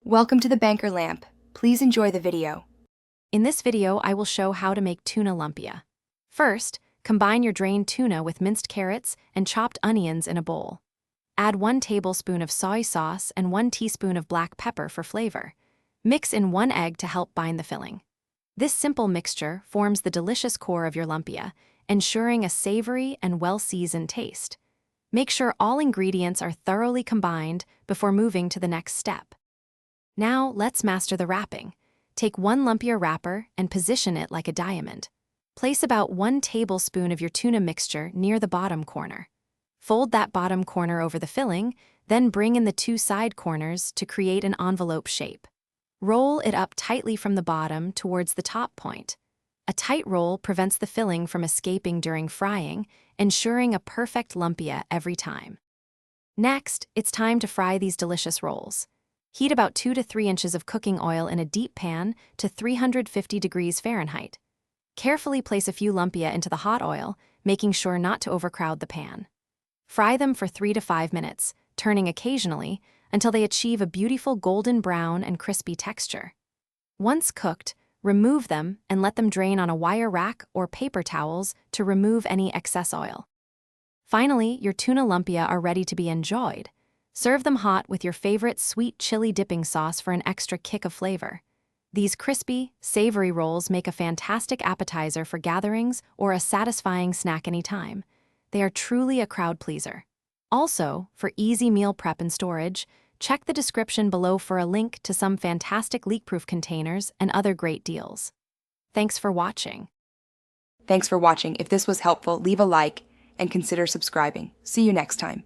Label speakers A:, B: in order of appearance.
A: Welcome to the Banker Lamp. Please enjoy the video.
B: In this video, I will show how to make tuna lumpia. First, combine your drained tuna with minced carrots and chopped onions in a bowl. Add 1 tablespoon of soy sauce and 1 teaspoon of black pepper for flavor. Mix in 1 egg to help bind the filling. This simple mixture forms the delicious core of your lumpia, ensuring a savory and well-seasoned taste. Make sure all ingredients are thoroughly combined before moving to the next step. Now, let's master the wrapping. Take 1 lumpia wrapper and position it like a diamond. Place about 1 tablespoon of your tuna mixture near the bottom corner. Fold that bottom corner over the filling, then bring in the 2 side corners to create an envelope shape. Roll it up tightly from the bottom towards the top point. A tight roll prevents the filling from escaping during frying, ensuring a perfect lumpia every time. Next, it's time to fry these delicious rolls. Heat about 2 to 3 inches of cooking oil in a deep pan to 350 degrees Fahrenheit. Carefully place a few lumpia into the hot oil, making sure not to overcrowd the pan. Fry them for 3 to 5 minutes, turning occasionally, until they achieve a beautiful golden brown and crispy texture. Once cooked, remove them and let them drain on a wire rack or paper towels to remove any excess oil. Finally, your tuna lumpia are ready to be enjoyed. Serve them hot with your favorite sweet chili dipping sauce for an extra kick of flavor. These crispy, savory rolls make a fantastic appetizer for gatherings or a satisfying snack anytime. They are truly a crowd pleaser. Also, for easy meal prep and storage, check the description below for a link to some fantastic leak-proof containers and other great deals. Thanks for watching.
A: Thanks for watching. If this was helpful, leave a like and consider subscribing. See you next time.